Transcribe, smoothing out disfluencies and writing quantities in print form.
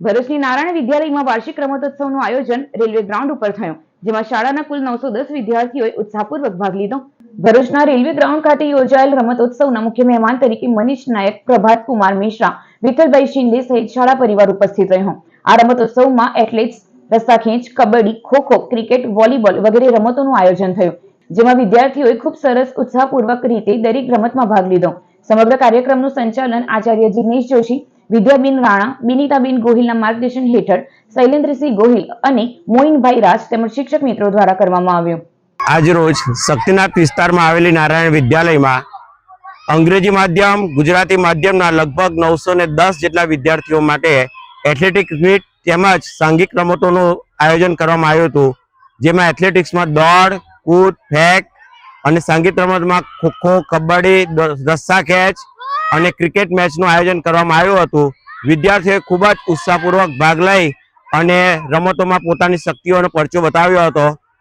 ભરૂચની નારાયણ વિદ્યાલયમાં વાર્ષિક રમતોત્સવનું આયોજન રેલવે ગ્રાઉન્ડ ઉપર થયું, જેમાં શાળાના કુલ 910 વિદ્યાર્થીઓએ ઉત્સાહપૂર્વક ભાગ લીધો। ભરૂચના રેલવે ગ્રાઉન્ડ ખાતે યોજાયેલ રમતોત્સવના મુખ્ય મહેમાન તરીકે મનીષ નાયક, પ્રભાત કુમાર મિશ્રા, વિઠ્ઠલભાઈ શિંદે સહિત શાળા પરિવાર ઉપસ્થિત રહ્યો। આ રમતોત્સવમાં એથ્લેટિક્સ, રસ્સાખેંચ, કબડ્ડી, ખો-ખો, ક્રિકેટ, વોલીબોલ વગેરે રમતોનું આયોજન થયું, જેમાં વિદ્યાર્થીઓએ ખૂબ સરસ ઉત્સાહપૂર્વક રીતે દરેક રમતમાં ભાગ લીધો। સમગ્ર કાર્યક્રમનું સંચાલન આચાર્ય જિગ્નેશ જોશી, વિદ્યાબેન રાણા, બિનિતાબેન ગોહિલના માર્ગદર્શન હેઠળ શૈલેન્દ્રસિંહ ગોહિલ અને મોઇનભાઈ રાજ તેમજ શિક્ષક મિત્રો દ્વારા કરવામાં આવ્યું। આજ રોજ શક્તિનાથ વિસ્તારમાં આવેલી નારાયણ વિદ્યાલયમાં અંગ્રેજી માધ્યમ, ગુજરાતી માધ્યમના લગભગ 910 જેટલા વિદ્યાર્થીઓ માટે એથ્લેટિક્સ મીટ તેમજ સાંઘિક રમતોનું આયોજન કરવામાં આવ્યું હતું, જેમાં એથ્લેટિક્સમાં દોડ, કૂદ, ફેંક અને સાંઘિક રમતમાં ખો-ખો, કબડ્ડી, રસ્સાખેંચ અને ક્રિકેટ મેચનું આયોજન કરવામાં આવ્યું હતું। વિદ્યાર્થીઓએ ખૂબ જ ઉત્સાહપૂર્વક ભાગ લઈ અને રમતોમાં પોતાની શક્તિઓનો પરચો બતાવ્યો હતો।